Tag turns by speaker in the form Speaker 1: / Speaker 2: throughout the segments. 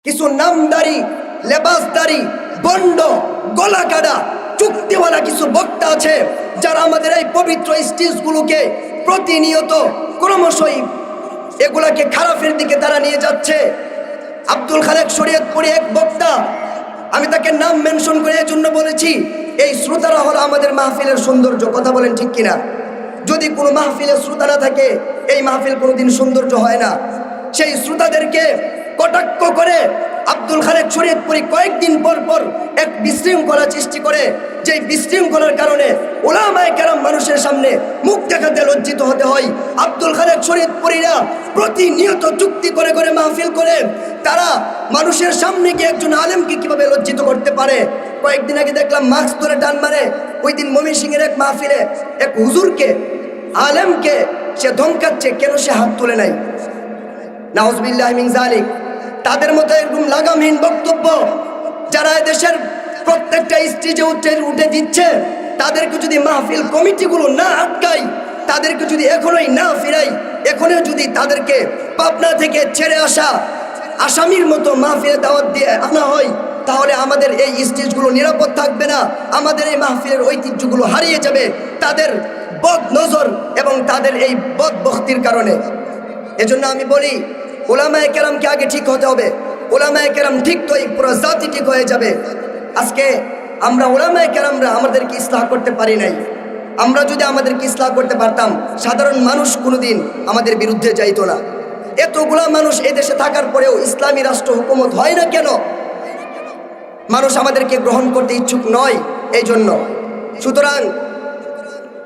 Speaker 1: কিছু নামদারি, লেবাসদারি, বন্ড, গলা কাটা, চুক্তিওয়ালা কিছু বক্তা আছে যারা আমাদের এই পবিত্র স্টেজগুলোকে প্রতিনিয়ত ক্রমশই এগুলাকে খারাপের দিকে তারা নিয়ে যাচ্ছে। আব্দুল খালেক শরীয়তপুরী এক বক্তা, আমি তাকে নাম মেনশন করে এই জন্য বলেছি, এই শ্রোতারা হলো আমাদের মাহফিলের সৌন্দর্য। কথা বলেন ঠিক কিনা? যদি কোনো মাহফিলের শ্রোতা না থাকে, এই মাহফিল কোনোদিন সৌন্দর্য হয় না। সেই শ্রোতাদেরকে কটাক্ষ করে আব্দুল খালেক শরীয়তপুরী কয়েকদিন পর পর এক বিশৃঙ্খলা সৃষ্টি করে, যে বিশৃঙ্খলার কারণে উলামায়ে কেরাম মানুষের সামনে মুখ দেখাতে লজ্জিত হতে হয়। আব্দুল খালেক শরীয়তপুরীরা প্রতিনিয়ত চুক্তি করে করে মাহফিল করে, তারা মানুষের সামনে গিয়ে একজন আলেমকে কিভাবে লজ্জিত করতে পারে। কয়েকদিন আগে দেখলাম মাস্ক ধরে টান মারে, ওই দিন ময়মনসিংহের এক মাহফিলে এক হুজুরকে, আলেমকে সে ধমকাচ্ছে, কেন সে হাত তুলে নাই? নাউজুবিল্লাহি মিন যালিক। তাদের মতো এরকম লাগামহীন বক্তব্য যারা দেশের প্রত্যেকটা স্টেজে উঠে দিচ্ছে, তাদেরকে যদি মাহফিল কমিটিগুলো না আটকায়, তাদেরকে যদি এখনোই না ফিরাই, এখনো যদি তাদেরকে পাবনা থেকে ছেড়ে আসা আসামির মতো মাহফিলে দাওয়াত দিয়ে আনা হয়, তাহলে আমাদের এই স্টেজগুলো নিরাপদ থাকবে না, আমাদের এই মাহফিলের ঐতিহ্যগুলো হারিয়ে যাবে তাদের বদ নজর এবং তাদের এই বদ বখতির কারণে। এজন্য আমি বলি, উলামায়ে কেরামকে আগে ঠিক হতে হবে। উলামায়ে কেরাম ঠিক তো এই পুরো জাতি ঠিক হয়ে যাবে। আজকে আমরা উলামায়ে কেরামরা আমাদেরকে ইসলাহ করতে পারি নাই। আমরা যদি আমাদেরকে ইসলাহ করতে পারতাম, সাধারণ মানুষ কোনোদিন আমাদের বিরুদ্ধে যাইতো না। এতগুলা মানুষ এদেশে থাকার পরেও ইসলামী রাষ্ট্র হুকুমত হয় না কেন? মানুষ আমাদেরকে গ্রহণ করতে ইচ্ছুক নয় এই জন্য। সুতরাং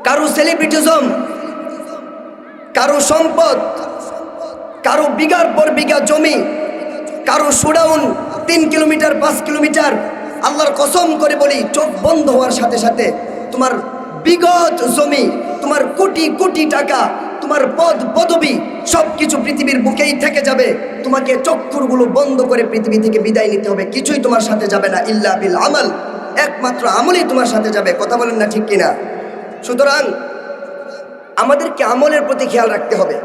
Speaker 1: কারো সেলিব্রিটিজম, কারো সম্পদ, কারো বিঘার পর বিঘা জমি, কারো শোডাউন 3 কিলোমিটার 5 কিলোমিটার, আল্লাহর কসম করে বলি, চোখ বন্ধ হওয়ার সাথে সাথে তোমার বিগত জমি, তোমার কোটি কোটি টাকা, তোমার পদ পদবি সব কিছু পৃথিবীর বুকেই থেকে যাবে। তোমাকে চক্ষুরগুলো বন্ধ করে পৃথিবী থেকে বিদায় নিতে হবে। কিছুই তোমার সাথে যাবে না, ইল্লা বিল আমল, একমাত্র আমলই তোমার সাথে যাবে। কথা বলেন না ঠিক কিনা? সুতরাং আমাদেরকে আমলের প্রতি খেয়াল রাখতে হবে।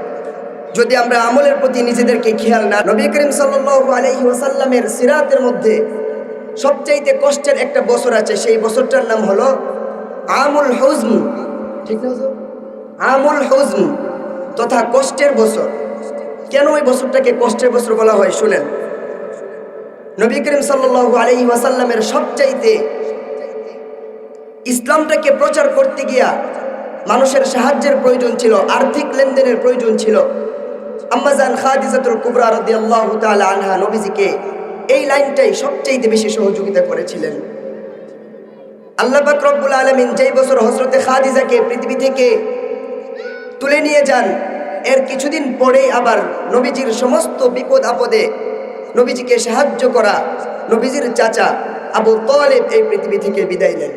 Speaker 1: যদি আমরা আমলের প্রতি নিজেদেরকে খেয়াল না, নবী করিম সাল্লাল্লাহু আলাইহি ওয়াসাল্লামের সিরাতের মধ্যে সবচাইতে কষ্টের একটা বছর আছে, সেই বছরটার নাম হলো আমুল হুজন। ঠিক না? আমুল হুজন তথা কষ্টের বছর। কেন ওই বছরটাকে কষ্টের বছর বলা হয় শুনেন। নবী করিম সাল্লাল্লাহু আলাইহি ওয়াসাল্লামের সবচাইতে ইসলামটাকে প্রচার করতে গিয়া মানুষের সাহায্যের প্রয়োজন ছিল, আর্থিক লেনদেনের প্রয়োজন ছিল। আম্মা জান খাদিজাতুল কুবরা রাদিয়াল্লাহু তাআলা আনহা নবীজিকে এই লাইনটাই সবচেয়ে বেশি সহযোগিতা করেছিলেন। আল্লাহ পাক রব্বুল আলামিন যেই বছর হযরতে খাদিজাকে পৃথিবী থেকে তুলে নিয়ে যান, এর কিছুদিন পরেই আবার নবীজির সমস্ত বিপদ আপদে নবীজিকে সাহায্য করা নবীজির চাচা আবু তালেব এই পৃথিবী থেকে বিদায় নেন।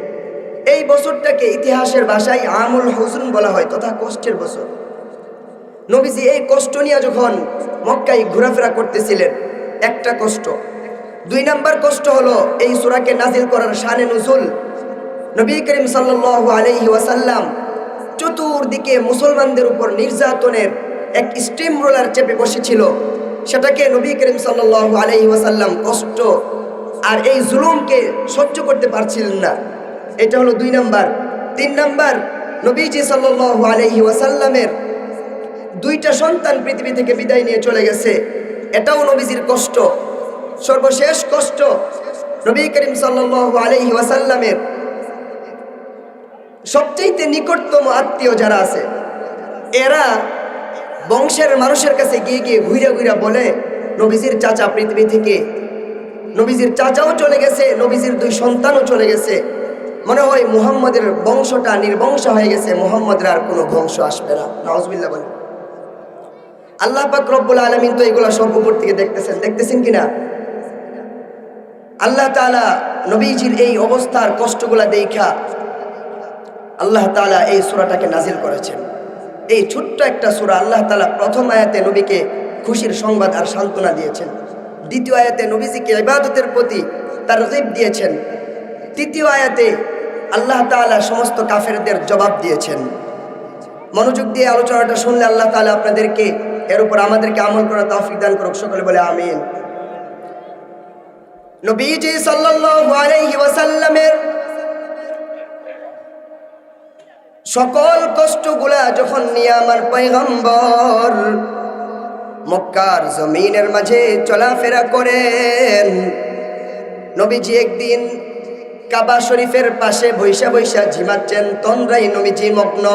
Speaker 1: এই বছরটাকে ইতিহাসের ভাষায় আমুল হুজন বলা হয়, তথা কষ্টের বছর। নবীজি এই কষ্ট নিয়ে যখন মক্কায় ঘোরাফেরা করতেছিলেন, একটা কষ্ট। 2 নাম্বার কষ্ট হলো এই সূরাকে নাজিল করার শানে নুজুল। নবী করিম সাল্লাল্লাহু আলাইহি ওয়াসাল্লাম চতুর্দিকে মুসলমানদের উপর নির্যাতনের এক স্টিম রোলার চেপে বসেছিল, সেটাকে নবী করিম সাল্লাল্লাহু আলাইহি ওয়াসাল্লাম কষ্ট আর এই জুলুমকে সহ্য করতে পারছিলেন না। এটা হলো 2 নাম্বার। 3 নাম্বার, নবীজি সাল্লাল্লাহু আলাইহি ওয়াসাল্লামের 2টা সন্তান পৃথিবী থেকে বিদায় নিয়ে চলে গেছে, এটাও নবীজির কষ্ট। সর্বশেষ কষ্ট, নবী করিম সাল্লাল্লাহু আলাইহি ওয়াসাল্লামের সবচেয়ে নিকটতম আত্মীয় যারা আছে, এরা বংশের মানুষের কাছে গিয়ে গিয়ে ঘুরে ঘুরে বলে নবীজির চাচা পৃথিবী থেকে, নবীজির চাচাও চলে গেছে, নবীজির 2 সন্তানও চলে গেছে, মনে হয় মুহাম্মদের বংশটা নির্বংশ হয়ে গেছে, মুহাম্মদের আর কোনো বংশ আসবে না। নাউজুবিল্লাহ বলেন। আল্লাহ পাক রব্বুল আলামিন তো এগুলা সব উপর থেকে দেখতেছেন কিনা? আল্লাহ তাআলা নবীজির এই অবস্থার কষ্টগুলা দেখা আল্লাহ তাআলা এই সূরাটাকে নাজিল করেছেন। এই ছোট্ট একটা সূরা, আল্লাহ তাআলা প্রথম আয়াতে নবীকে খুশির সংবাদ আর সান্ত্বনা দিয়েছেন, দ্বিতীয় আয়াতে নবীজিকে ইবাদতের প্রতি তারগীব দিয়েছেন, তৃতীয় আয়াতে আল্লাহ তাআলা সমস্ত কাফেরদের জবাব দিয়েছেন। মনোযোগ দিয়ে আলোচনাটা শুনলে আল্লাহ তাআলা আপনাদেরকে এর উপর আমাদেরকে আমল করার তৌফিক দান করুক। সকলে বলে আমিন। নবীজি সাল্লাল্লাহু আলাইহি ওয়াসাল্লামের সকল কষ্টগুলা যখন নিয়ে আমার পয়গম্বর মক্কার জমিনের মাঝে চলাফেরা করেন, নবীজি একদিন কাবা শরীফের পাশে বৈশা বৈশা ঝিমাচ্ছেন, তন্দ্রায় নবীজি মগ্ন।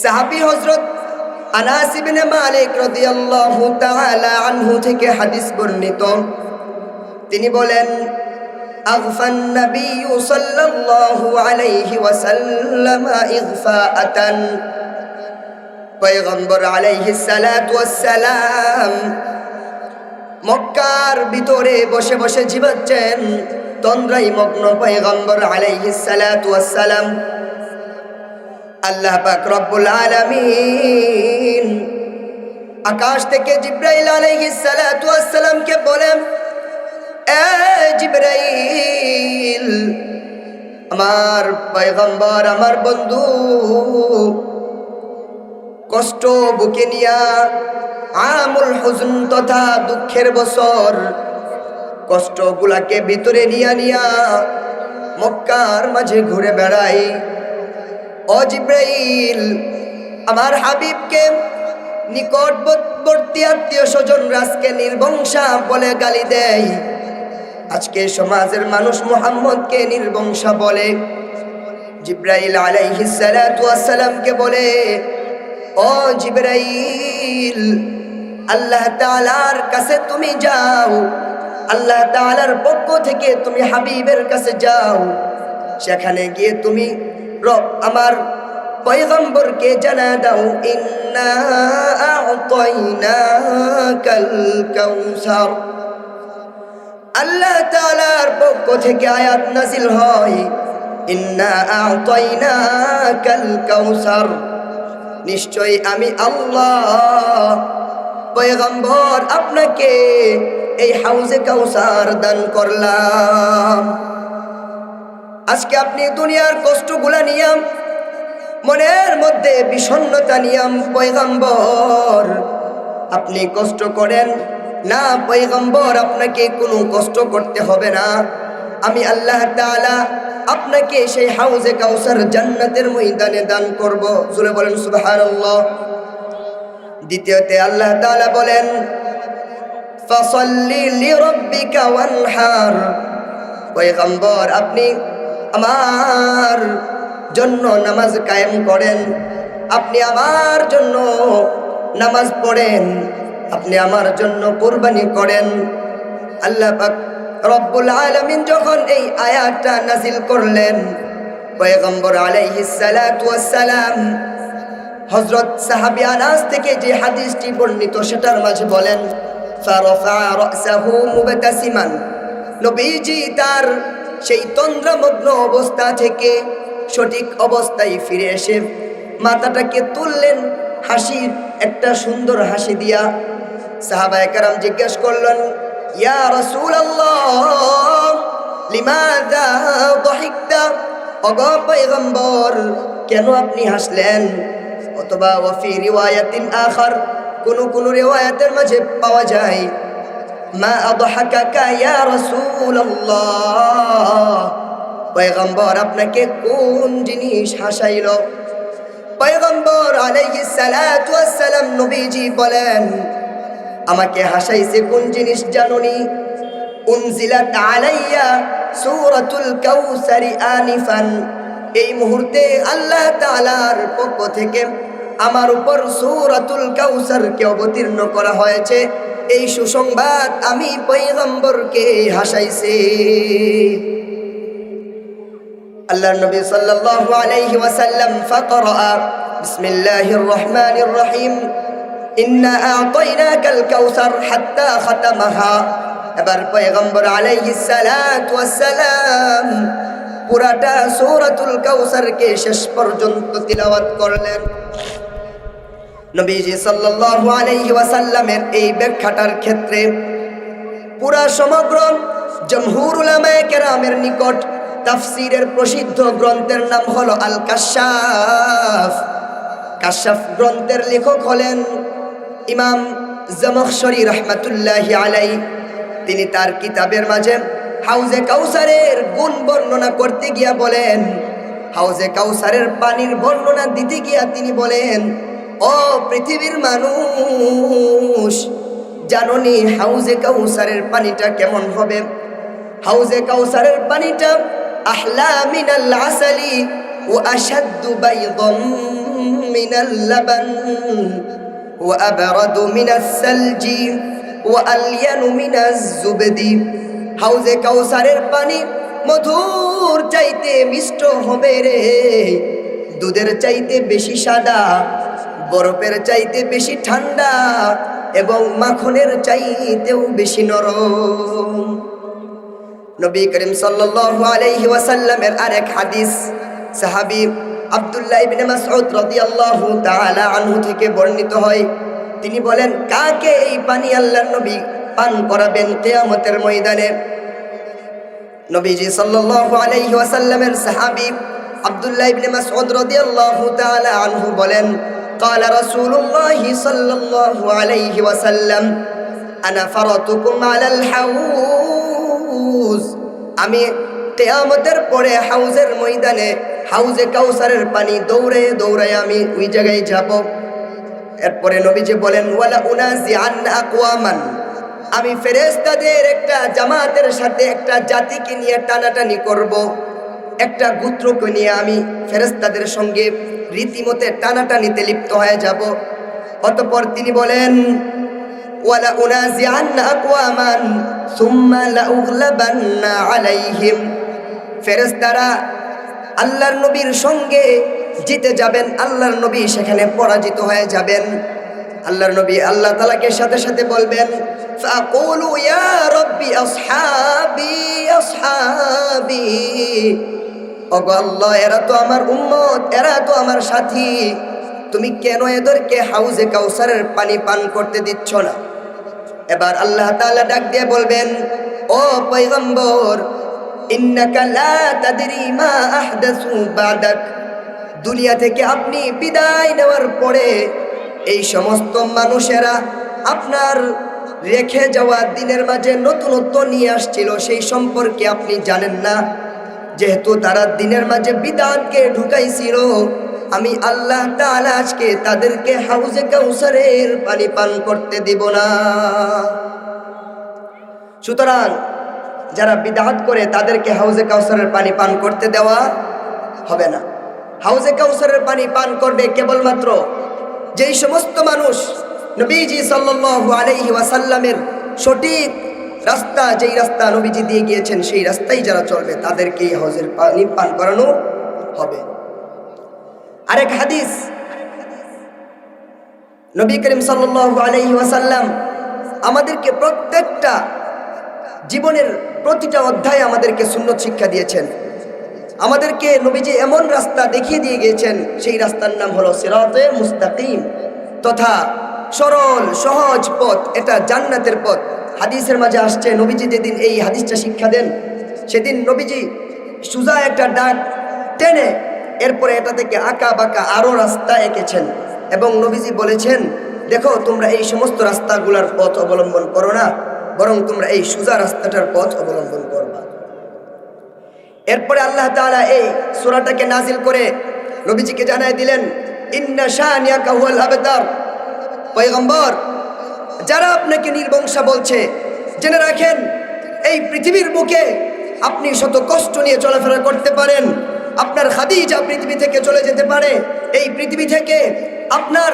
Speaker 1: সাহাবী হযরত আনাস ইবনে মালিক রাদিয়াল্লাহু তাআলা আনহু থেকে হাদিস বর্ণিত, তিনি বলেন, আগফান নবী সাল্লাল্লাহু আলাইহি ওয়াসাল্লাম ইগফাআতান, পয়গম্বর আলাইহিস সালাতু ওয়াস সালাম মক্কার ভিতরে বসে বসে ঝিমাচ্ছেন, তন্দ্রায় মগ্ন পয়গম্বর আলাইহিস সালাতু ওয়াস সালাম। আল্লাহ পাক রব্বুল আলামিন আকাশ থেকে জিবরাইল আলাইহিস সালাতু ওয়াস সালামকে বলেন, এ জিবরাইল, আমার পয়গম্বর, আমার বন্ধু কষ্ট বুকে নিয়া আমুল হুজন তথা দুঃখের বছর কষ্টগুলাকে ভিতরে নিয়া মক্কার মাঝে ঘুরে বেড়াই। ও জিবরাইল, আমার হাবিবকে নিকটবর্তী আত্মীয় স্বজন রাজকে নির্বংশা বলে গালি দেয়, আজকে সমাজের মানুষ মুহাম্মদকে নির্বংশা বলে। জিবরাইল আলাইহিস সালাতু ওয়াস সালামকে বলে, ও জিবরাইল, আল্লাহ তাআলার কাছে তুমি যাও, আল্লাহ তাআলার পক্ষ থেকে তুমি হাবিবের কাছে যাও, সেখানে গিয়ে তুমি আমার পয়গম্বরকে জানা দাও, ইন্না আ'তাইনাকাল কাউসার। আল্লাহ তাআলার পক্ষ থেকে আয়াত নাযিল হয়, ইন্না আ'তাইনাকাল কাউসার, নিশ্চয়ই আমি আল্লাহ পয়গম্বর আপনাকে এই হাউজে কাউসার দান করলাম। আজকে আপনি দুনিয়ার কষ্টগুলা নিয়াম, মনের মধ্যে বিষণ্ণতা নিয়াম পয়গম্বর আপনি কষ্ট করেন না, পয়গম্বর আপনাকে কোনো কষ্ট করতে হবে না। আমি আল্লাহ তাআলা আপনাকে সেই হাউজে কাউসার জান্নাতের ময়দানে দান করব। জোরে বলেন সুবহানাল্লাহ। দ্বিতীয়তে আল্লাহ তাআলা বলেন, ফাসাল্লি লিরাব্বিকা ওয়ানহার, পয়গম্বর আপনি আমার জন্য নামাজ কায়েম করেন, আপনি আমার জন্য নামাজ পড়েন, আপনি আমার জন্য কুরবানি করেন। আল্লাহ পাক রব্বুল আলামিন যখন এই আয়াতটা নাযিল করলেন, পয়গম্বর আলাইহিস সালাতু ওয়াস সালাম হযরত সাহাবী আনাস থেকে যে হাদিসটি বর্ণিত সেটার মাঝে বলেন, ফারাফা রাসাহু মুবতাসিমান, নবীজি তার সেই তন্দ্রামগ্ন অবস্থা থেকে সঠিক অবস্থায় ফিরে এসে মাথাটাকে তুললেন হাসির একটা সুন্দর হাসি দিয়া। সাহাবায়ে কেরাম জিজ্ঞেস করলেন, ইয়া রাসূলুল্লাহ লিমাযা দাহিকতা, ওগো পয়গম্বর কেন আপনি হাসলেন? অথবা ওয়াফি রিওয়ায়াতিন আখার, কোন রিওয়ায়াতের মাঝে পাওয়া যায়, মা আদহাকাকা ইয়া রাসূলুল্লাহ, পয়গম্বর আপনাকে কোন জিনিস হাসাইল? পয়গম্বর আলাইহিস সালাতু ওয়াস সালাম নবীজি বলেন, আমাকে হাসাইছে কোন জিনিস জানোনি? উনজিলাত আলাইয়া সূরাতুল কাউসারি আনিফান, এই মুহূর্তে আল্লাহ তাআলার পক্ষ থেকে আমার উপর সূরাতুল কাউসারকে অবতীর্ণ করা হয়েছে, এই সুসংবাদ আমি পয়গম্বরকে হাসাইছে। আল্লাহর নবী সাল্লাল্লাহু আলাইহি ওয়াসাল্লাম ফাকরা বিসমিল্লাহির রহমানির রহিম, ইন্না আ'তাইনাকাল কাউসার হাত্তা খাতামাহা। এবার পয়গম্বর আলাইহিস সালাতু ওয়াস সালাম পুরাটা সূরাতুল কাউসারকে শেষ পর্যন্ত তিলাওয়াত করলেন। নবীজি সাল্লাল্লাহু আলাইহি ওয়াসাল্লামের এই ব্যাখ্যাটার ক্ষেত্রে পুরা সমগ্র জমহুর উলামায়ে কেরামের নিকট তাফসীরের প্রসিদ্ধ গ্রন্থের নাম হলো আল কাশাফ। কাশাফ গ্রন্থের লেখক হলেন ইমাম জামাখশরী রাহমাতুল্লাহি আলাইহি। তিনি তার কিতাবের মাঝে হাউজে কাউসারের গুণ বর্ণনা করতে গিয়া বলেন, হাউজে কাউসারের পানির বর্ণনা দিতে গিয়া তিনি বলেন, ও পৃথিবীর মানুষ, জানোনি হাউজে কাউসারের পানিটা কেমন হবে? হাউজে কাউসারের পানিটা আহলা মিনাল আসালি ওয়া আশাদ্দু বাইদাম মিনাল লাবান ওয়া আবরাদু মিনাস সালজি ওয়া আলয়ানু মিনাজ জুবদি। হাউজে কাউসারের পানি মধুর চাইতে মিষ্ট হবে রে, দুধের চাইতে বেশি সাদা, বরফের চাইতে বেশি ঠান্ডা এবং মাখনের চাইতেও বেশি নরম। নবী করিম সাল্লাল্লাহু আলাইহি ওয়াসাল্লামের আরেক হাদিস সাহাবী আব্দুল্লাহ ইবনে মাসউদ রাদিয়াল্লাহু তাআলা আনহু থেকে বর্ণিত হয়, তিনি বলেন, কাকে এই পানি আল্লাহর নবী পান করাবেন কিয়ামতের ময়দানে? নবীজি সাল্লাল্লাহু আলাইহি ওয়াসাল্লামের সাহাবী আব্দুল্লাহ ইবনে মাসউদ রাদিয়াল্লাহু তাআলা আনহু বলেন, قال رسول الله صلى الله عليه وسلم انا فرطكم على الحوض। আমি কিয়ামতের পরে হাউজের ময়দানে হাউজে কাউসারের পানি দৌড়ে দৌড়ে আমি ওই জায়গায় যাব। এরপরে নবীজি বলেন, ওয়ালা উনাজিআন আকওয়ামান, আমি ফেরেশতাদের একটা জামাতের সাথে একটা জাতিকে নিয়ে টানাটানি করব, একটা গোত্রকে নিয়ে আমি ফেরেশতাদের সঙ্গে রীতিমতে টানাটানিতে লিপ্ত হয়ে যাব। অতঃপর তিনি বলেন, ওয়ালা উনাজিআন আকওয়ামান সুম্মা লাউগলাবান্না আলাইহিম, ফেরেশতারা আল্লাহর নবীর সঙ্গে জিতে যাবেন, আল্লাহর নবী সেখানে পরাজিত হয়ে যাবেন। আল্লাহর নবী আল্লাহ তাআলাকে সাথে সাথে বলবেন, ফাকুলু ইয়া রাব্বি আসহাবি আসহাবি, ওগো আল্লাহ, এরা তো আমার উম্মত, এরা তো আমার সাথী, তুমি কেন এদেরকে হাউজে কাউসারের পানি পান করতে দিচ্ছ না? এবার আল্লাহ তাআলা ডাক দিয়ে বলবেন, ও পয়গম্বর, ইন্নাকা লা তাদরি মা আহদাসু বাদাক, দুনিয়া থেকে আপনি বিদায় নেওয়ার পরে এই সমস্ত মানুষেরা আপনার রেখে যাওয়া দিনের মাঝে নতুনত্ব নিয়ে আসছিল, সেই সম্পর্কে আপনি জানেন না। যেহেতু তারা দিনের মাঝে বিদআতকে ঢুকাইছিল, আমি আল্লাহ তাআলা আজকে তাদেরকে হাউজে কাউসারের পানি পান করতে দিব না। সুতরাং যারা বিদআত করে তাদেরকে হাউজে কাউসারের পানি পান করতে দেওয়া হবে না। হাউজে কাউসারের পানি পান করবে কেবলমাত্র যেই সমস্ত মানুষ নবীজি সাল্লাল্লাহু আলাইহি ওয়াসাল্লামের সঠিক রাস্তা, যেই রাস্তা নবীজি দিয়ে গিয়েছেন সেই রাস্তায় যারা চলবে তাদেরকেই হাউজের পানি পান করানো হবে। আরেক হাদিস, নবী করিম সাল্লাল্লাহু আলাইহি ওয়াসাল্লাম আমাদেরকে প্রত্যেকটা জীবনের প্রতিটা অধ্যায়ে আমাদেরকে সুন্নত শিক্ষা দিয়েছেন। আমাদেরকে নবীজি এমন রাস্তা দেখিয়ে দিয়ে গিয়েছেন, সেই রাস্তার নাম হলো সিরাতে মুস্তাকিম, তথা সরল সহজ পথ, এটা জান্নাতের পথ। হাদিসের মাঝে আসছে, নবীজি যেদিন এই হাদিসটা শিক্ষা দেন সেদিন নবীজি সোজা একটা ডাক টেনে এরপরে এটা থেকে আঁকা বাঁকা আরো রাস্তা এঁকেছেন এবং নবীজি বলেছেন, দেখো তোমরা এই সমস্ত রাস্তাগুলোর পথ অবলম্বন করো না, বরং তোমরা এই সোজা রাস্তাটার পথ অবলম্বন করবা। এরপরে আল্লাহ তাআলা এই সূরাটাকে নাজিল করে নবীজিকে জানায় দিলেন, ইন্না শানিয়াকা হুয়াল আবতার। পয়গম্বর, যারা আপনাকে নির্বংশা বলছে, জেনে রাখেন এই পৃথিবীর বুকে আপনি শত কষ্ট নিয়ে চলাফেরা করতে পারেন, আপনার খাদিজা পৃথিবী থেকে চলে যেতে পারে, এই পৃথিবী থেকে আপনার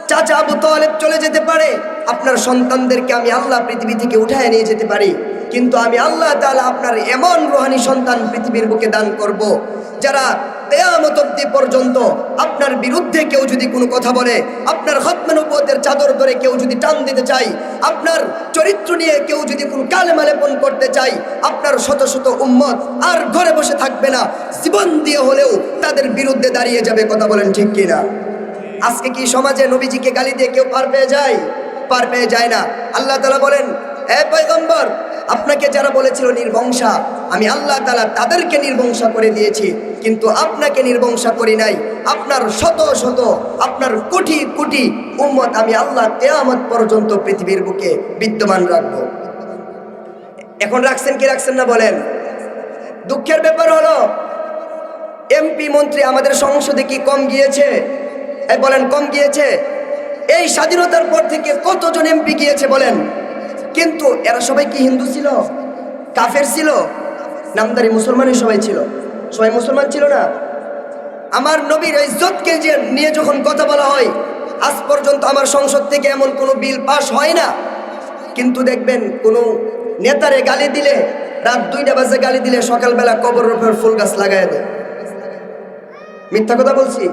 Speaker 1: চাচা আবু তালেব চলে যেতে পারে, আপনার সন্তানদেরকে আমি আল্লাহ পৃথিবী থেকে উঠায় নিয়ে যেতে পারি, কিন্তু আমি আল্লাহ তাআলা আপনার এমন রূহানি সন্তান পৃথিবীর বুকে দান করব, যারা কিয়ামত অবধি পর্যন্ত আপনার বিরুদ্ধে কেউ যদি কোনো কথা বলে, আপনার খতমে নবুয়তের চাদর ধরে কেউ যদি টান দিতে চায়, আপনার চরিত্র নিয়ে কেউ যদি কোনো কালেমা লেপন করতে চায়, আপনার শত শত উম্মত আর ঘরে বসে থাকবে না, জীবন দিয়ে হলেও তাদের বিরুদ্ধে দাঁড়িয়ে যাবে। কথা বলেন ঠিক কিনা? আজকে কি সমাজে নবীজিকে গালি দিয়ে কেউ পার পেয়ে যায়? পার পেয়ে যায় না। আল্লাহ তাআলা বলেন, হে পয়গম্বর, আপনাকে যারা বলেছিল নির্বংশা, আমি আল্লাহ তাআলা তাদেরকে নির্বংশা করে দিয়েছি, কিন্তু আপনাকে নির্বংশা করি নাই। আপনার শত শত, আপনার কোটি কোটি উম্মত আমি আল্লাহ কিয়ামত পর্যন্ত পৃথিবীর বুকে বিদ্যমান রাখবো। এখন রাখছেন কি রাখছেন না বলেন? দুঃখের ব্যাপার হলো এমপি মন্ত্রী আমাদের সংসদে কি কম গিয়েছে? বলেন, কম গিয়েছে? এই স্বাধীনতার পর থেকে কতজন এমপি গিয়েছে বলেন? কিন্তু এরা সবাই কি হিন্দু ছিল? কাফের ছিল? নামদারি মুসলমানই সবাই ছিল? সবাই মুসলমান ছিল না? আমার নবীর ইজ্জতকে যে নিয়ে যখন কথা বলা হয়, আজ পর্যন্ত আমার সংসদ থেকে এমন কোনো বিল পাস হয় না। কিন্তু দেখবেন কোনো নেতারে গালি দিলে, রাত 2টা বাজে গালি দিলে সকালবেলা কবরের উপর ফুল গাছ লাগায় দেয়। মিথ্যা কথা বলছি?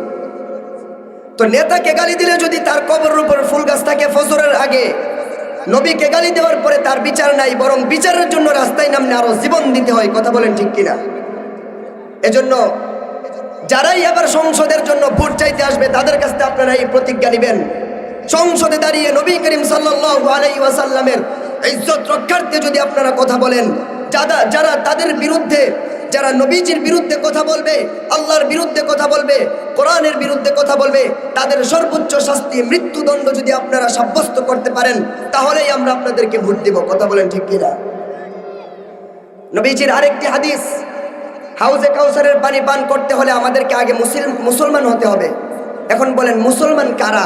Speaker 1: তো নেতাকে গালি দিলে যদি তার কবরের উপর ফুল গাছ থাকে ফজরের আগে, নবীকে গালি দেওয়ার পরে তার বিচার নাই, বরং বিচারের জন্য রাস্তায় নামলে আরো জীবন দিতে হয়। কথা বলেন ঠিক কিনা? এজন্য যারাই আবার সংসদের জন্য ভোট চাইতে আসবে তাদের কাছ থেকে আপনারা এই প্রতিজ্ঞা নেবেন, সংসদে দাঁড়িয়ে নবী করিম সাল্লাল্লাহু আলাইহি ওয়াসাল্লামের ইজ্জত রক্ষার্থে যদি আপনারা কথা বলেন, যারা তাদের বিরুদ্ধে, যারা নবীজির বিরুদ্ধে কথা বলবে, আল্লাহর বিরুদ্ধে কথা বলবে, কোরআনের বিরুদ্ধে কথা বলবে, তাদের সর্বোচ্চ শাস্তি মৃত্যুদণ্ড যদি আপনারা সাব্যস্ত করতে পারেন, তাহলেই আমরা আপনাদেরকে ভোট দেব। কথা বলেন ঠিক কিনা? নবীজির আরেকটি হাদিস, হাউজে কাউসারের পানি পান করতে হলে আমাদেরকে আগে মুসলমান হতে হবে। এখন বলেন, মুসলমান কারা?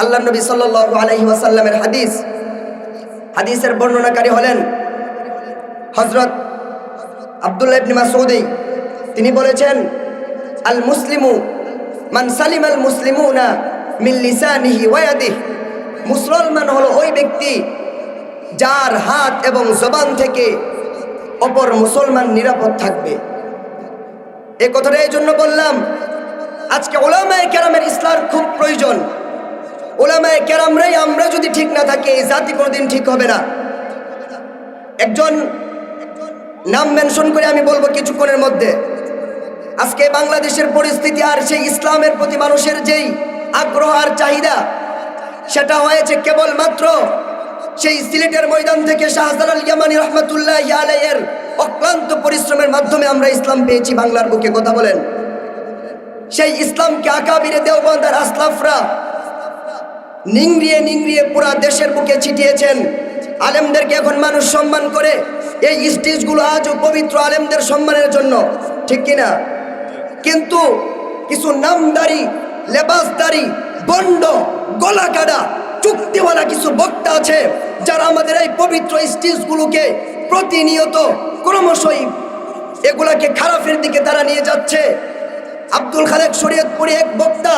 Speaker 1: আল্লাহ নবী সাল্লাল্লাহু আলাইহি ওয়াসাল্লামের হাদিস, হাদিসের বর্ণনাকারী হলেন হযরত আব্দুল্লাহ ইবনে মাসউদ। তিনি বলেছেন, আল মুসলিমু মান সালিমাল মুসলিমুনা মিন লিসানিহি ওয়া ইয়াদিহি। মুসলমান হলো ওই ব্যক্তি যার হাত এবং জবান থেকে অপর মুসলমান নিরাপদ থাকবে। এই কথাটা এই জন্য বললাম, আজকে উলামায়ে কেরামের ইসলাম খুব প্রয়োজন। উলামায়ে কেরামরাই আমরা যদি ঠিক না থাকি, এই জাতি কোনোদিন ঠিক হবে না। একজন নাম মেনশন করে আমি বলবো কিছুক্ষণের মধ্যে। আজকে বাংলাদেশের পরিস্থিতি আর সেই ইসলামের প্রতি মানুষের যেই আগ্রহ আর চাহিদা, সেটা হয়েছে কেবলমাত্র সেই সিলেটের ময়দান থেকে শাহজালাল ইয়ামানী রহমতুল্লাহি আলাইহির অক্লান্ত পরিশ্রমের মাধ্যমে আমরা ইসলাম পেয়েছি বাংলার বুকে। কথা বলেন, সেই ইসলামকে আকাবিরে দেওবন্দ আর আসলাফরা নিংড়িয়ে নিংড়িয়ে পুরা দেশের বুকে ছিটিয়েছেন। আলেমদেরকে এখন মানুষ সম্মান করে, এই স্টেজগুলো আজও পবিত্র আলেমদের সম্মানের জন্য, ঠিক কিনা? কিন্তু কিছু নামদারি, লেবাসদারি, বন্ড, গলা কাটা, চুক্তিওয়ালা কিছু বক্তা আছে যারা আমাদের এই পবিত্র স্টেজগুলোকে প্রতিনিয়ত ক্রমশই এগুলাকে খারাপের দিকে তারা নিয়ে যাচ্ছে। আব্দুল খালেক শরীয়তপুরী এক বক্তা,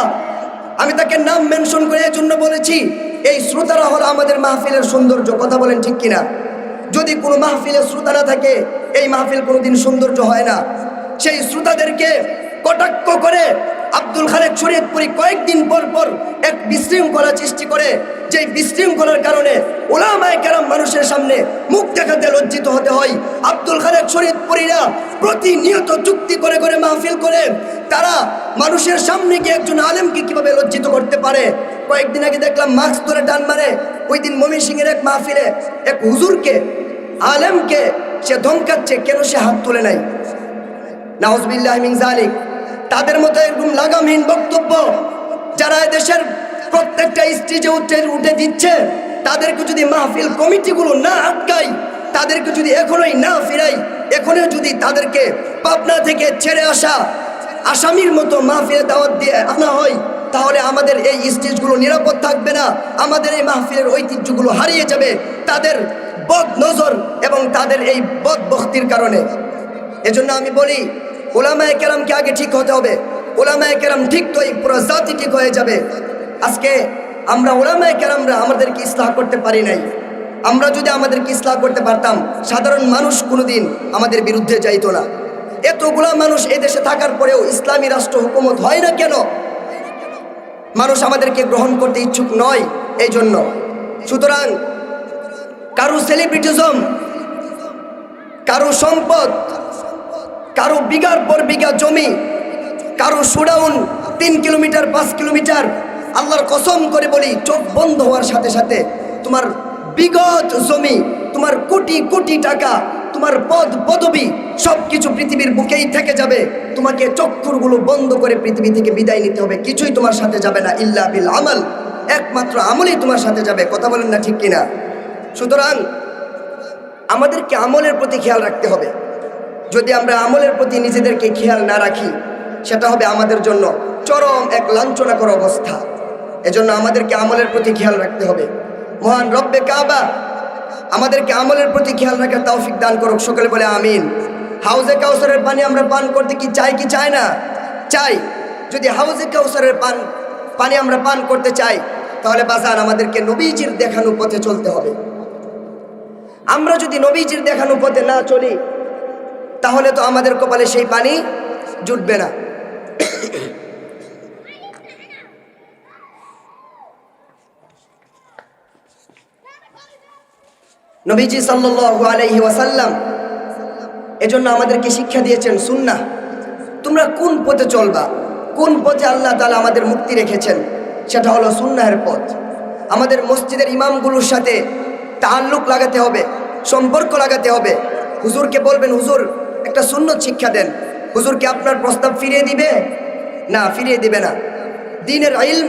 Speaker 1: আমি তাকে নাম মেনশন করে এই জন্য বলেছি, এই শ্রোতারা হলো আমাদের মাহফিলের সৌন্দর্য। কথা বলেন ঠিক কিনা? যদি কোনো মাহফিলে শ্রোতা না থাকে, এই মাহফিল কোনোদিন সৌন্দর্য হয় না। সেই শ্রোতাদেরকে কটাক্ষ করে আব্দুল খালেক শরীয়তপুরী কয়েকদিন পর পর এক বিশৃঙ্খলা সৃষ্টি করে, যে বিশৃঙ্খলার কারণে উলামায়ে কেরাম মানুষের সামনে মুখ দেখাতে লজ্জিত হতে হয়। আব্দুল খালেক শরীয়তপুরীরা প্রতিনিয়ত চুক্তি করে করে মাহফিল করে, তারা মানুষের সামনে গিয়ে একজন আলেমকে কিভাবে লজ্জিত করতে পারে। কয়েকদিন আগে দেখলাম মাস্ক ধরে টান মারে, ওই দিন ময়মনসিংহের এক মাহফিলে এক হুজুরকে, আলেমকে সে ধমকাচ্ছে, কেন সে হাত তুলে নাই। নাউজুবিল্লাহি মিন যালিক। তাদের মতো এরকম লাগামহীন বক্তব্য যারা দেশের প্রত্যেকটা স্টেজে উঠে দিচ্ছে, তাদেরকে যদি মাহফিল কমিটিগুলো না আটকায়, তাদেরকে যদি এখনোই না ফিরাই, এখনই যদি তাদেরকে পাবনা থেকে ছেড়ে আসা আসামির মতো মাহফিলে দাওয়াত দিয়ে আনা হয়, তাহলে আমাদের এই স্টেজগুলো নিরাপদ থাকবে না, আমাদের এই মাহফিলের ঐতিহ্যগুলো হারিয়ে যাবে তাদের বদ নজর এবং তাদের এই বদ বখতির কারণে। এজন্য আমি বলি, উলামায়ে কেরামকে আগে ঠিক হতে হবে। উলামায়ে কেরাম ঠিক তো এই পুরো জাতি ঠিক হয়ে যাবে। আজকে আমরা উলামায়ে কেরামরা আমাদেরকে ইসলাহ করতে পারি নাই। আমরা যদি আমাদেরকে ইসলাহ করতে পারতাম, সাধারণ মানুষ কোনোদিন আমাদের বিরুদ্ধে যাইতো না। এতগুলা মানুষ এদেশে থাকার পরেও ইসলামী রাষ্ট্র হুকুমত হয় না কেন? মানুষ আমাদেরকে গ্রহণ করতে ইচ্ছুক নয় এই জন্য। সুতরাং কারো সেলিব্রিটিজম, কারো সম্পদ, কারো বিঘার পর বিঘা জমি, কারো শোডাউন 3 কিলোমিটার 5 কিলোমিটার, আল্লাহর কসম করে বলি, চোখ বন্ধ হওয়ার সাথে সাথে তোমার বিগত জমি, তোমার কোটি কোটি টাকা, তোমার পদ পদবি সব কিছু পৃথিবীর বুকেই থেকে যাবে। তোমাকে চক্ষুরগুলো বন্ধ করে পৃথিবী থেকে বিদায় নিতে হবে। কিছুই তোমার সাথে যাবে না, ইল্লা বিল আমল, একমাত্র আমলই তোমার সাথে যাবে। কথা বলেন না ঠিক কিনা? সুতরাং আমাদেরকে আমলের প্রতি খেয়াল রাখতে হবে। যদি আমরা আমলের প্রতি নিজেদেরকে খেয়াল না রাখি, সেটা হবে আমাদের জন্য চরম এক লাঞ্ছনাকর অবস্থা। এজন্য আমাদেরকে আমলের প্রতি খেয়াল রাখতে হবে। মহান রব্বে কাবা আমাদেরকে আমলের প্রতি খেয়াল রাখার তৌফিক দান করুক। সকলে বলে আমিন। হাউজে কাউসারের পানি আমরা পান করতে কি চাই কি চাই না? চাই। যদি হাউজে কাউসারের পানি আমরা পান করতে চাই, তাহলে বাজার আমাদেরকে নবীজির দেখানো পথে চলতে হবে। আমরা যদি নবীজির দেখানো পথে না চলি, তাহলে তো আমাদের কপালে সেই পানি জুটবে না। নবীজি সাল্লাল্লাহু আলাইহি ওয়াসাল্লাম এজন্য আমাদেরকে শিক্ষা দিয়েছেন সুন্নাহ। তোমরা কোন পথে চলবা, কোন পথে আল্লাহ তাআলা আমাদের মুক্তি রেখেছেন, সেটা হলো সুন্নাহের পথ। আমাদের মসজিদের ইমামগুলোর সাথে তাআল্লুক লাগাতে হবে, সম্পর্ক লাগাতে হবে। হুজুরকে বলবেন, হুজুর একটা সুন্নত শিক্ষা দেন। হুজুরকে আপনার প্রস্তাব ফিরিয়ে দিবে না? ফিরিয়ে দিবে না। দ্বীনের ইলম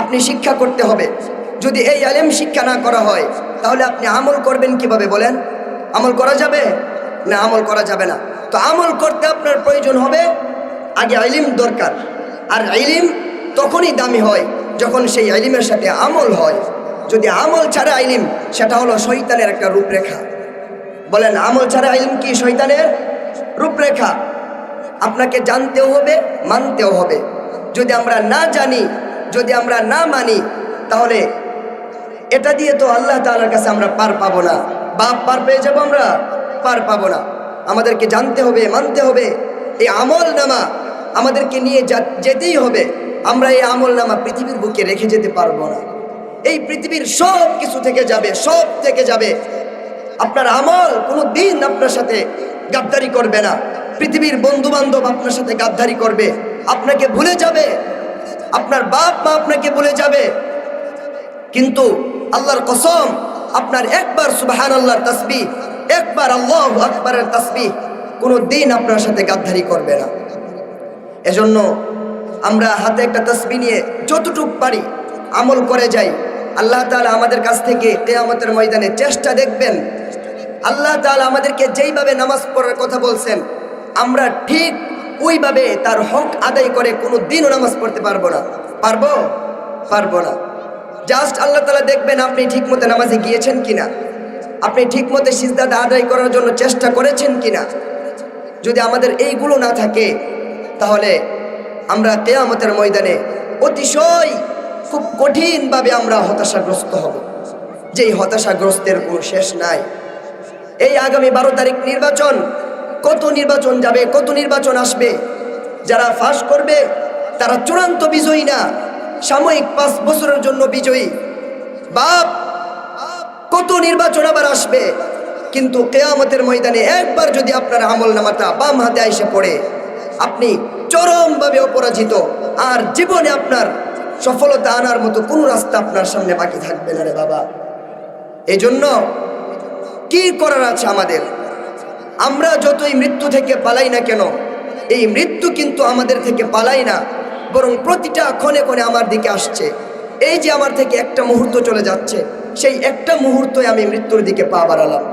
Speaker 1: আপনি শিক্ষা করতে হবে। যদি এই ইলম শিক্ষা না করা হয়, তাহলে আপনি আমল করবেন কিভাবে বলেন? আমল করা যাবে না? আমল করা যাবে না। তো আমল করতে আপনার প্রয়োজন হবে, আগে ইলম দরকার। আর ইলম তখনই দামি হয় যখন সেই ইলমের সাথে আমল হয়। যদি আমল ছাড়া ইলম, সেটা হলো শয়তানের একটা রূপরেখা। বলেন, আমল ছাড়া ইলম কি শয়তানের রূপরেখা? আপনাকে জানতেও হবে, মানতেও হবে। যদি আমরা না জানি, যদি আমরা না মানি, তাহলে এটা দিয়ে তো আল্লাহ তাআলার কাছে আমরা পার পাবো না। বাপ পার পেয়ে যাবো, আমরা পার পাবো না। আমাদেরকে জানতে হবে, মানতে হবে। এই আমল নামা আমাদেরকে নিয়ে যেতেই হবে। আমরা এই আমল নামা পৃথিবীর বুকে রেখে যেতে পারবো না। এই পৃথিবীর সব কিছু থেকে যাবে, সব থেকে যাবে। আপনার আমল কোনো দিন আপনার সাথে গাদ্দারি করবে না। পৃথিবীর বন্ধু বান্ধব আপনার সাথে গাদ্দারি করবে, আপনাকে ভুলে যাবে, আপনার বাপ মা আপনাকে ভুলে যাবে। কিন্তু আল্লাহর কসম, আপনার একবার সুবহানাল্লাহর তাসবিহ, একবার আল্লাহু আকবারের তাসবিহ কোনো দিন আপনার সাথে গাদ্দারি করবে না। এজন্য আমরা হাতে একটা তাসবিহ নিয়ে যতটুক পারি আমল করে যাই। আল্লাহ তাআলা আমাদের কাছ থেকে কিয়ামতের ময়দানে চেষ্টা দেখবেন। আল্লাহ তাআলা আমাদেরকে যেইভাবে নামাজ পড়ার কথা বলছেন, আমরা ঠিক ওইভাবে তার হক আদায় করে কোনো দিনও নামাজ পড়তে পারবো না। পারবো না। জাস্ট আল্লাহ তাআলা দেখবেন আপনি ঠিকমতো নামাজে গিয়েছেন কিনা, আপনি ঠিকমতো সিজদা আদায় করার জন্য চেষ্টা করেছেন কিনা। যদি আমাদের এইগুলো না থাকে, তাহলে আমরা কিয়ামতের ময়দানে অতিশয় খুব কঠিনভাবে আমরা হতাশাগ্রস্ত হব, যেই হতাশাগ্রস্তের কোনো শেষ নাই। এই আগামী 12 তারিখ নির্বাচন, কত নির্বাচন যাবে, কত নির্বাচন আসবে। যারা ফাঁস করবে তারা চূড়ান্ত বিজয়ী না, সাময়িক 5 বছরের জন্য বিজয়ী। বাপ, কত নির্বাচন আবার আসবে, কিন্তু কিয়ামতের ময়দানে একবার যদি আপনার আমল নামাটা বাম হাতে এসে পড়ে, আপনি চরমভাবে অপরাজিত। আর জীবনে আপনার সফলতা আনার মতো কোনো রাস্তা আপনার সামনে বাকি থাকবে না রে বাবা। এই জন্য কি করার আছে আমাদের? আমরা যতই মৃত্যু থেকে পালাই না কেন, এই মৃত্যু কিন্তু আমাদের থেকে পালাই না, বরং প্রতিটা ক্ষণে ক্ষণে আমার দিকে আসছে। এই যে আমার থেকে একটা মুহূর্ত চলে যাচ্ছে, সেই একটা মুহূর্তই আমি মৃত্যুর দিকে পা বাড়ালাম।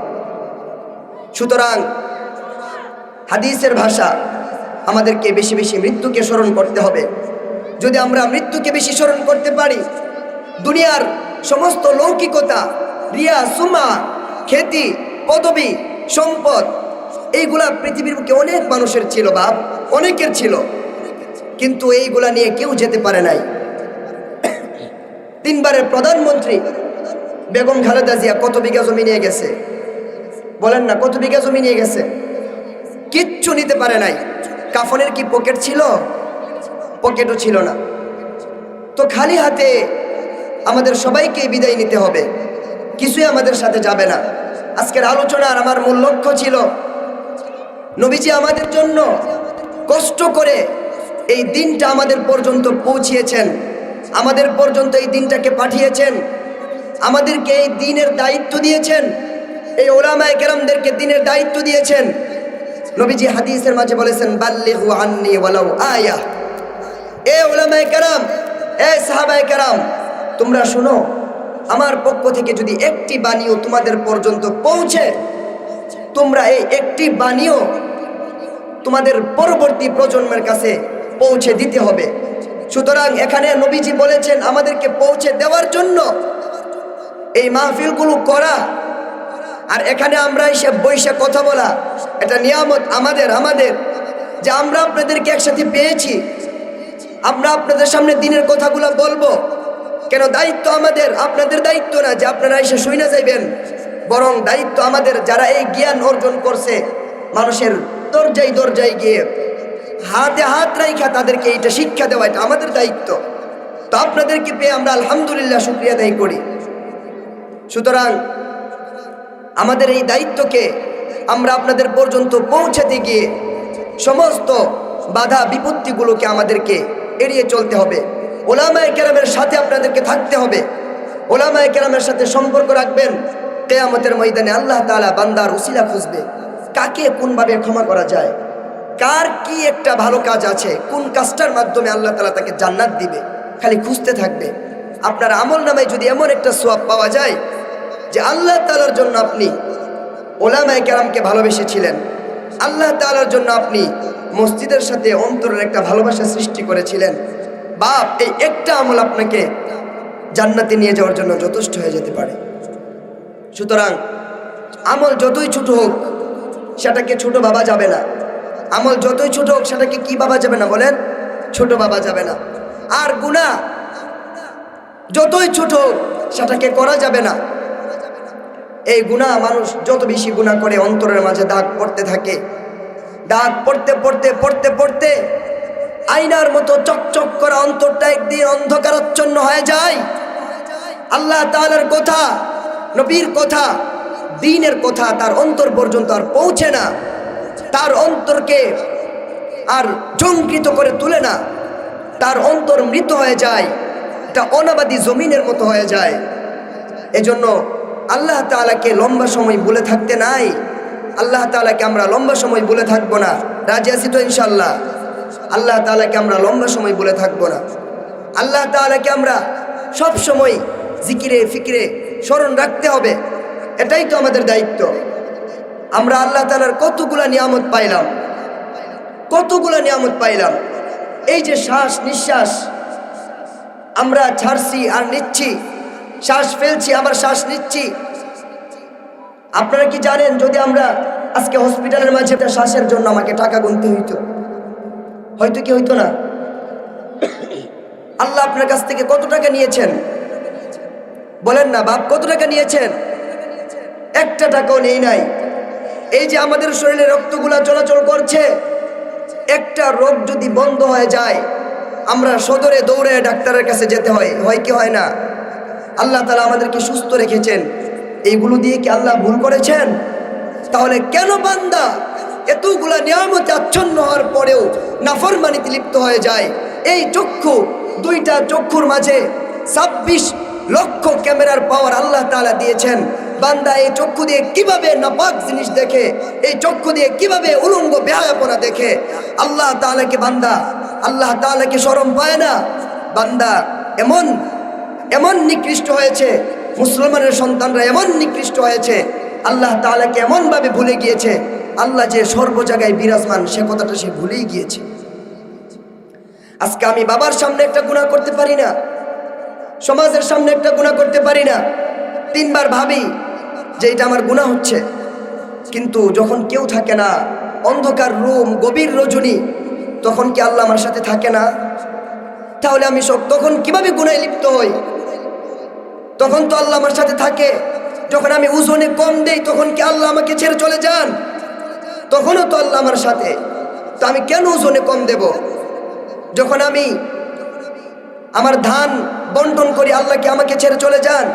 Speaker 1: সুতরাং হাদিসের ভাষা, আমাদেরকে বেশি বেশি মৃত্যুকে স্মরণ করতে হবে। যদি আমরা মৃত্যুকে বেশি স্মরণ করতে পারি, দুনিয়ার সমস্ত লৌকিকতা, রিয়া, সুমা, খ্যাতি, পদবী, সম্পদ, এইগুলা পৃথিবীর বুকে অনেক মানুষের ছিল বাপ, অনেকের ছিল, কিন্তু এইগুলা নিয়ে কেউ যেতে পারে নাই। 3 বারের প্রধানমন্ত্রী বেগম খালেদা জিয়া কত বিঘা জমি নিয়ে গেছে বলেন না? কত বিঘা জমি নিয়ে গেছে? কিচ্ছু নিতে পারে নাই। কাফনের কি পকেট ছিল? পকেটও ছিল না। তো খালি হাতে আমাদের সবাইকে বিদায় নিতে হবে, কিছুই আমাদের সাথে যাবে না। আজকের আলোচনার আমার মূল লক্ষ্য ছিল, নবীজি আমাদের জন্য কষ্ট করে এই দিনটা আমাদের পর্যন্ত পৌঁছিয়েছেন, আমাদের পর্যন্ত এই দিনটাকে পাঠিয়েছেন, আমাদেরকে এই দিনের দায়িত্ব দিয়েছেন, এই উলামায়ে কেরামদেরকে দিনের দায়িত্ব দিয়েছেন। নবীজি হাদিসের মাঝে বলেছেন, বাল্লিগু আন্নি ওয়ালাউ আয়া। এ উলামায়ে কেরাম, এ সাহাবায়ে কেরাম, তোমরা শোনো, আমার পক্ষ থেকে যদি একটি বাণীও তোমাদের পর্যন্ত পৌঁছে, তোমরা এই একটি বাণীও তোমাদের পরবর্তী প্রজন্মের কাছে পৌঁছে দিতে হবে। সুতরাং এখানে নবীজি বলেছেন আমাদেরকে পৌঁছে দেওয়ার জন্য এই মাহফিলগুলো করা, আর এখানে আমরা এসে বসে কথা বলা, এটা নিয়ামত আমাদের যে আমরা আপনাদেরকে একসাথে পেয়েছি। আমরা আপনাদের সামনে দিনের কথাগুলো বলবো কেন, দায়িত্ব আমাদের, আপনাদের দায়িত্ব না যে আপনারা এসে শুনে যাইবেন, বরং দায়িত্ব আমাদের যারা এই জ্ঞান অর্জন করছে, মানুষের দরজায় দরজায় গিয়ে হাতে হাত রাইখা তাদেরকে এটা শিক্ষা দেওয়া, এটা আমাদের দায়িত্ব। তো আপনাদেরকে পেয়ে আমরা আলহামদুলিল্লাহ শুকরিয়া আদায় করি। সুতরাং আমাদের এই দায়িত্বকে আমরা আপনাদের পর্যন্ত পৌঁছাতে গিয়ে সমস্ত বাধা বিপত্তিগুলোকে আমাদেরকে এড়িয়ে চলতে হবে। ওলামায়ে কেরামের সাথে আপনাদেরকে থাকতে হবে। ওলামায়ে কেরামের সাথে সম্পর্ক রাখবেন। কিয়ামতের ময়দানে আল্লাহ তাআলা বান্দার উসিলা খুঁজবে, কাকে কোনভাবে ক্ষমা করা যায়, কার কি একটা ভালো কাজ আছে, কোন কাজটার মাধ্যমে আল্লাহ তাআলা তাকে জান্নাত দিবে, খালি খুঁজতে থাকবে। আপনার আমল নামায় যদি এমন একটা সওয়াব পাওয়া যায় যে আল্লাহ তাআলার জন্য আপনি ওলামায়ে কেরামকে ভালোবেসেছিলেন, আল্লাহ তাআলার জন্য আপনি মসজিদের সাথে অন্তরের একটা ভালোবাসা সৃষ্টি করেছিলেন, বাপ এই একটা আমল আপনাকে জান্নাতে নিয়ে যাওয়ার জন্য যথেষ্ট হয়ে যেতে পারে। সুতরাং আমল যতই ছোট হোক সেটাকে ছোট ভাবা যাবে না। আমল যতই ছোট হোক সেটাকে কি ভাবা যাবে না বলেন? ছোট ভাবা যাবে না। আর গুনাহ যতই ছোট হোক সেটাকে করা যাবে না। এই গুনাহ, মানুষ যত বেশি গুনাহ করে অন্তরের মাঝে দাগ পড়তে থাকে। দাগ পড়তে পড়তে পড়তে পড়তে আয়নার মতো চকচক করা অন্তরটা একদিন অন্ধকারাচ্ছন্ন হয়ে যায়। আল্লাহ তাআলার কথা, নবীর কথা, দ্বীনের কথা তার অন্তর পর্যন্ত আর পৌঁছে না। তার অন্তরকে আর ঝঙ্কৃত করে তুলে না। তার অন্তর মৃত হয়ে যায়, এটা অনাবাদী জমিনের মতো হয়ে যায়। এজন্য আল্লাহ তাআলাকে লম্বা সময় বলে থাকতে নাই। আল্লাহ তাআলাকে আমরা লম্বা সময় বলে থাকবো না। রাজি আছি তো ইনশাআল্লাহ? আল্লাহ তাআলাকে আমরা লম্বা সময় বলে থাকবো না। আল্লাহ তাআলাকে আমরা সব সময় জিকিরে ফিকিরে স্মরণ রাখতে হবে, এটাই তো আমাদের দায়িত্ব। আমরা আল্লাহ তাআলার কতগুলা নিয়ামত পাইলাম, কতগুলা নিয়ামত পাইলাম। এই যে শ্বাস নিঃশ্বাস আমরা ছাড়ছি আর নিচ্ছি, শ্বাস ফেলছি আবার শ্বাস নিচ্ছি। আপনারা কি জানেন, যদি আমরা আজকে হসপিটালের মাঝে একটা শ্বাসের জন্য আমাকে টাকা গুনতে হইতো, হয়তো কি হইতো না? আল্লাহ আপনার কাছ থেকে কত টাকা নিয়েছেন বলেন না বাপ? কত টাকা নিয়েছেন? একটা টাকাও নেই নাই। এই যে আমাদের শরীরে রক্তগুলা চলাচল করছে, একটা রোগ যদি বন্ধ হয়ে যায় আমরা সদরে দৌড়ে ডাক্তারের কাছে যেতে হয়, হয় কি হয় না? আল্লাহ তাআলা আমাদেরকে সুস্থ রেখেছেন, এইগুলো দিয়ে কি আল্লাহ ভুল করেছেন? তাহলে কেন বান্দা এতগুলা নিয়ামতে আচ্ছন্ন হওয়ার পরেও নাফরমানিতে লিপ্ত হয়ে যায়? এই চক্ষু, দুইটা চক্ষুর মাঝে 26 লক্ষ ক্যামেরার পাওয়ার আল্লাহ তাআলা দিয়েছেন। বান্দা এই চক্ষু দিয়ে কিভাবে নাপাক জিনিস দেখে, এই চক্ষু দিয়ে কিভাবে উলঙ্গ বেহায়াপনা দেখে। আল্লাহ তাআলাকে বান্দা, আল্লাহ তাআলাকে শরম পায় না। বান্দা এমন এমন নিকৃষ্ট হয়েছে, মুসলমানের সন্তানরা এমন নিকৃষ্ট হয়েছে, আল্লাহ তাআলাকে এমনভাবে ভুলে গিয়েছে। আল্লাহ যে সর্ব জায়গায় বিরাজমান সে কথাটা সে ভুলেই গিয়েছে। আজকে আমি বাবার সামনে একটা গুনাহ করতে পারি না, সমাজের সামনে একটা গুনাহ করতে পারি না, 3 বার ভাবি যে এটা আমার গুনাহ হচ্ছে। কিন্তু যখন কেউ থাকে না, অন্ধকার রুম, গভীর রজনী, তখন কি আল্লাহ আমার সাথে থাকে না? তাহলে আমি তখন কিভাবে গুনাহে লিপ্ত হই? তখন তো আল্লাহ আমার সাথে থাকে। যখন আমি ওজনে কম দেই তখন কি আল্লাহ আমাকে ছেড়ে চলে যান? তখনও তো আল্লাহ আমার সাথে। তো আমি কেন ওজনে কম দেব? যখন আমি আমার ধান বন্টন করি আল্লাহ কি আমাকে ছেড়ে চলে যান?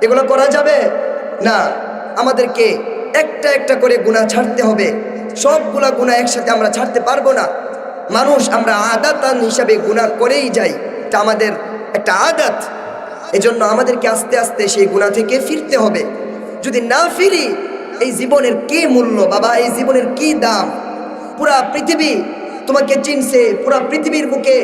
Speaker 1: এগুলো করা যাবে না। আমাদেরকে একটা একটা করে গুনাহ ছাড়তে হবে। সবগুলা গুনাহ একসাথে আমরা ছাড়তে পারবো না। মানুষ আমরা আদাতান হিসাবে গুনাহ করেই যাই, এটা আমাদের একটা আদাত। এজন্য আমাদেরকে আস্তে আস্তে সেই গুনাহ থেকে ফিরতে হবে। যদি না ফিরি এই জীবনের কি মূল্য বাবা? এই জীবনের কি দাম? পুরা পৃথিবী তোমাকে চিনছে, পুরা পৃথিবীর বুকে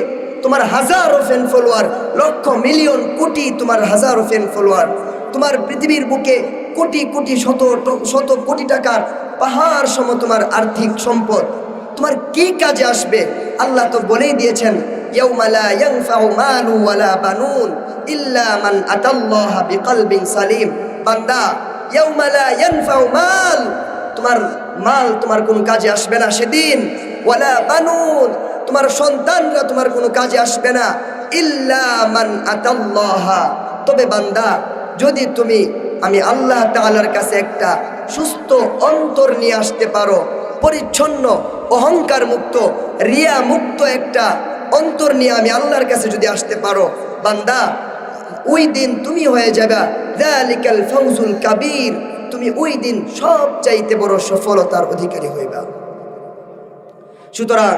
Speaker 1: তোমার হাজারো ফ্যান ফলোয়ার, লক্ষ মিলিয়ন কোটি তোমার হাজারো ফ্যান ফলোয়ার, তোমার পৃথিবীর বুকে কোটি কোটি শত কোটি টাকার পাহাড় সম তোমার আর্থিক সম্পদ তোমার কি কাজে আসবে? আল্লাহ তো বলেই দিয়েছেন, ইয়াউমা লা ইয়ানফাউ মালু ওয়ালা বানুন ইল্লা মান আতাল্লাহা বিকলবিন সালিম। বান্দা, ইয়াউমা লা ইয়ানফাউ মাল, তোমার মাল তোমার কোনো কাজে আসবে না সেদিন। ওয়ালা বানুন, তোমার সন্তানরা তোমার কোনো কাজে আসবে না। ইল্লা মান আতাল্লাহা, তবে বান্দা যদি তুমি আমি আল্লাহ তাআলার কাছে একটা সুস্থ অন্তর নিয়ে আসতে পারো, পরিচ্ছন্ন অহংকার মুক্ত রিয়া মুক্ত একটা অন্তর নিয়ে আমি আল্লাহর কাছে যদি আসতে পারো, বান্দা ওই দিন তুমি হয়ে যাবে যালিকাল ফাউজুল কাবীর, তুমি ওই দিন সব চাইতে বড় সফলতার অধিকারী হইবা। সুতরাং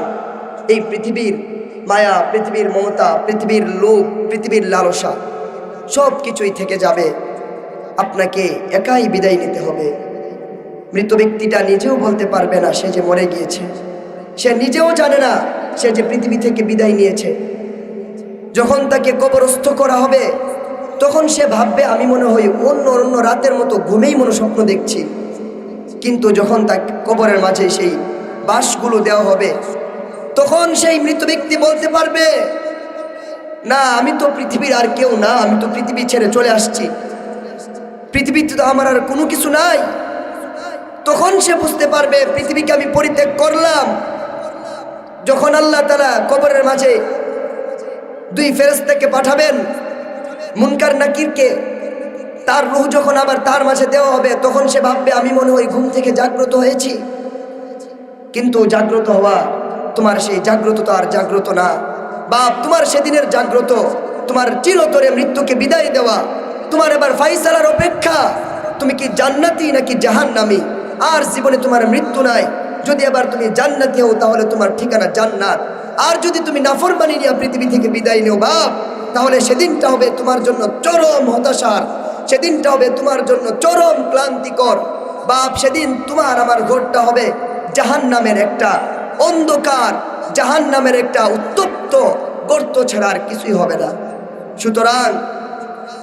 Speaker 1: এই পৃথিবীর মায়া, পৃথিবীর মমতা, পৃথিবীর লোভ, পৃথিবীর লালসা সব কিছুই থেকে যাবে। আপনাকে একাই বিদায় নিতে হবে। মৃত ব্যক্তিটা নিজেও বলতে পারবে না সে যে মরে গিয়েছে, সে নিজেও জানে না সে যে পৃথিবী থেকে বিদায় নিয়েছে। যখন তাকে কবরস্থ করা হবে তখন সে ভাববে আমি মনে হয় অন্য রাতের মতো ঘুমেই মনে স্বপ্ন দেখছি। কিন্তু যখন তাকে কবরের মাঝে সেই বাঁশগুলো দেওয়া হবে তখন সেই মৃত ব্যক্তি বলতে পারবে, না আমি তো পৃথিবীর আর কেউ না, আমি তো পৃথিবী ছেড়ে চলে আসছি, পৃথিবীতে তো আমার আর কোনো কিছু নাই। তখন সে বুঝতে পারবে পৃথিবীকে আমি পরিত্যাগ করলাম। যখন আল্লাহ তাআলা কবরের মাঝে দুই ফেরেশতাকে পাঠাবেন, মুনকার নাকিরকে, তার রূহ যখন আবার তার মাঝে দেওয়া হবে তখন সে ভাববে আমি মনে হয় ঘুম থেকে জাগ্রত হয়েছি। কিন্তু জাগ্রত হওয়া, তোমার সেই জাগ্রত তো আর জাগ্রত না। বাপ, তোমার সেদিনের জাগ্রত তোমার চিরতরে মৃত্যুকে বিদায় দেওয়া, তোমার এবার ফাইসালার অপেক্ষা, তুমি কি জান্নাতি নাকি জাহান্নামী। আর জীবনে তোমার মৃত্যু নাই। যদি এবার তুমি জান্নাতি হও তাহলে তোমার ঠিকানা জান্নাত, আর যদি তুমি নাফরমানি নিয়ে পৃথিবী থেকে বিদায় নিও বাপ, তাহলে সেদিনটা হবে তোমার জন্য চরম হতাশার, সেদিনটা হবে তোমার জন্য চরম ক্লান্তিকর। বাপ, সেদিন তোমার আমার ঘরটা হবে জাহান্নামের একটা অন্ধকার, জাহান্নামের একটা উত্তপ্ত গর্ত ছাড়া আর কিছুই হবে না। সুতরাং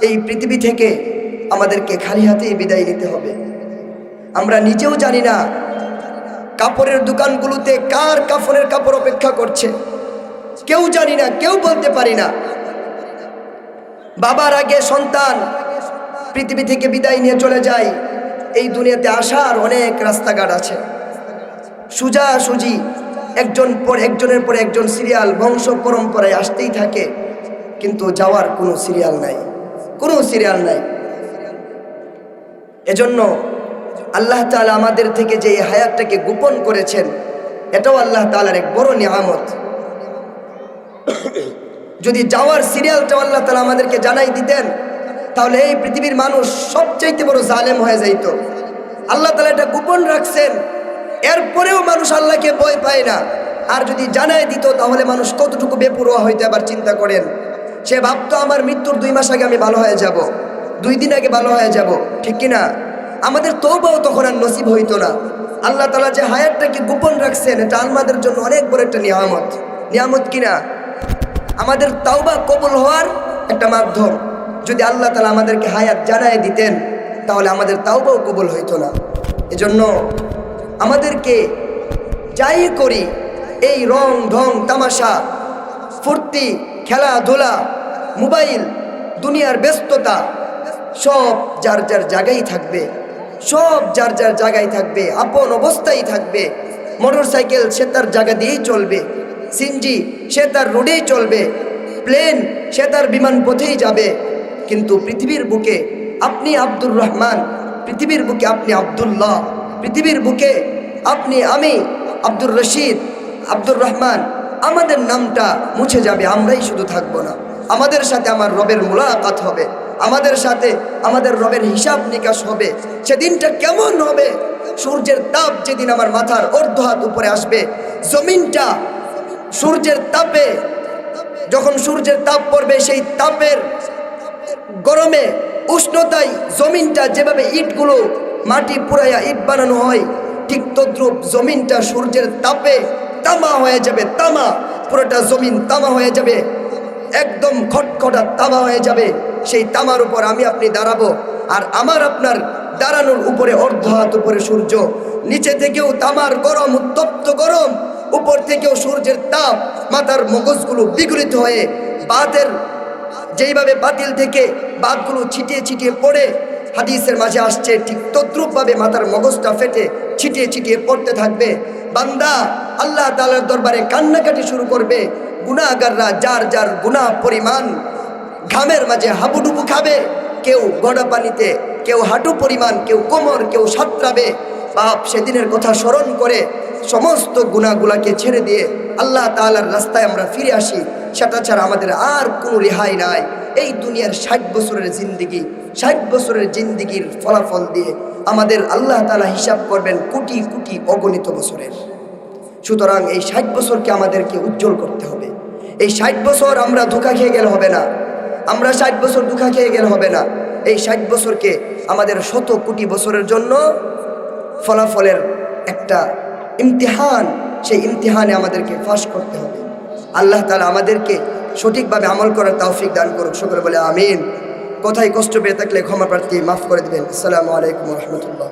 Speaker 1: এই পৃথিবী থেকে আমাদেরকে খালি হাতেই বিদায় নিতে হবে। আমরা নিজেও জানি না কাপড়ের দোকানগুলোতে কার কাফনের কাপড় অপেক্ষা করছে, কেউ জানি না, কেউ বলতে পারি না। বাবার আগে সন্তান পৃথিবী থেকে বিদায় নিয়ে চলে যায়। এই দুনিয়াতে আসার অনেক রাস্তাঘাট আছে, সোজাসুজি একজনের পর একজন সিরিয়াল বংশ পরম্পরায় আসতেই থাকে, কিন্তু যাওয়ার কোনো সিরিয়াল নাই, কোনো সিরিয়াল নাই। এজন্য আল্লাহ তাআলা আমাদের থেকে যে হায়াতটাকে গোপন করেছেন এটাও আল্লাহ তাআলার এক বড় নিয়ামত। যদি যাওয়ার সিরিয়ালটাও আল্লাহ তাআলা আমাদেরকে জানাই দিতেন তাহলে এই পৃথিবীর মানুষ সবচাইতে বড় জালেম হয়ে যাইত। আল্লাহ তাআলা এটা গোপন রাখছেন, এরপরেও মানুষ আল্লাহকে ভয় পায় না। আর যদি জানাই দিত তাহলে মানুষ কতটুকু বেপরোয়া হইতে আবার চিন্তা করেন। সে ভাবতো আমার মৃত্যুর 2 মাস আগে আমি ভালো হয়ে যাব, 2 দিন আগে ভালো হয়ে যাব, ঠিক কিনা? আমাদের তওবাও তখন আর নসিব হইতো না। আল্লাহ তাআলা যে হায়াতটাকে গোপন রাখছেন এটা আমাদের জন্য অনেক বড় একটা নিয়ামত। নিয়ামত কিনা? আমাদের তওবা কবুল হওয়ার একটা মাধ্যম। যদি আল্লাহ তাআলা আমাদেরকে হায়াত জানায় দিতেন তাহলে আমাদের তওবাও কবুল হইতো না। এজন্য আমাদেরকে যাই করি এই রং ঢং তামাশা ফুর্তি খেলাধুলা মোবাইল দুনিয়ার ব্যস্ততা সব যার যার জায়গায় থাকবে, সব যার যার জায়গায় থাকবে, আপন অবস্থায় থাকবে। মোটরসাইকেল সে তার জায়গা দিয়েই চলবে, সিনজি সে তার রোডেই চলবে, প্লেন সে তার বিমান পথেই যাবে। কিন্তু পৃথিবীর বুকে আপনি আব্দুর রহমান, পৃথিবীর বুকে আপনি আব্দুল্লাহ, পৃথিবীর বুকে আপনি আমি আব্দুর রশিদ, আব্দুর রহমান, আমাদের নামটা মুছে যাবে, আমরাই শুধু থাকবো না। আমাদের সাথে আমার রবের মুলাকাত হবে, আমাদের সাথে আমাদের রবের হিসাব নিকাশ হবে। সেদিনটা কেমন হবে? সূর্যের তাপ যেদিন আমার মাথার অর্ধ হাত উপরে আসবে, জমিনটা সূর্যের তাপে, যখন সূর্যের তাপ পড়বে সেই তাপের গরমে উষ্ণতায় জমিনটা যেভাবে ইটগুলো মাটি পুরাইয়া ইট বানানো হয় ঠিক তদ্রূপ জমিনটা সূর্যের তাপে তামা হয়ে যাবে, তামা, পুরোটা জমিন তামা হয়ে যাবে, একদম খটখটা তামা হয়ে যাবে। সেই তামার উপর আমি আপনি দাঁড়াবো, আর আমার আপনার দাঁড়ানোর উপরে অর্ধ হাত উপরে সূর্য, নিচে থেকেও তামার গরম, উত্তপ্ত গরম, উপর থেকেও সূর্যের তাপ, মাথার মগজগুলো বিগলিত হয়ে বাতের যেইভাবে বাতিল থেকে বাতগুলো ছিটিয়ে ছিটিয়ে পড়ে, হাদিসের মাঝে আসছে ঠিক তদ্রূপভাবে মাথার মগজটা ফেটে ছিটিয়ে ছিটিয়ে পড়তে থাকবে। বান্দা আল্লাহ তাআলার দরবারে কান্নাকাটি শুরু করবে। গুনাহগাররা যার যার গুনাহ পরিমাণ ঘামের মাঝে হাবুডুবু খাবে, কেউ গড়া পানিতে, কেউ হাঁটু পরিমাণ, কেউ কোমর, কেউ সাঁতরাবে। বাপ সেদিনের কথা স্মরণ করে সমস্ত গুনাহগুলাকে ছেড়ে দিয়ে আল্লাহ তাআলার রাস্তায় আমরা ফিরে আসি। সেটা ছাড়া আমাদের আর কোনো রেহাই নাই। এই দুনিয়ার 60 বছরের জিন্দিগি, 60 বছরের জিন্দিগির ফলাফল দিয়ে আমাদের আল্লাহ তাআলা হিসাব করবেন কোটি কোটি অগণিত বছরের। সুতরাং এই 60 বছরকে আমাদেরকে উজ্জ্বল করতে হবে। এই 60 বছর আমরা ধোঁকা খেয়ে গেলে হবে না, আমরা 60 বছর ধোঁকা খেয়ে গেলে হবে না। এই 60 বছরকে আমাদের শত কোটি বছরের জন্য ফলাফলের একটা ইমতিহান, সেই ইমতিহানে আমাদেরকে পাস করতে হবে। আল্লাহ তাআলা আমাদেরকে সঠিকভাবে আমল করার তৌফিক দান করুক। সকলে বলে আমিন। কথায় কষ্ট পেয়ে থাকলে ক্ষমা প্রার্থী, মাফ করে দেবেন। আসসালামু আলাইকুম ওয়া রাহমাতুল্লাহ।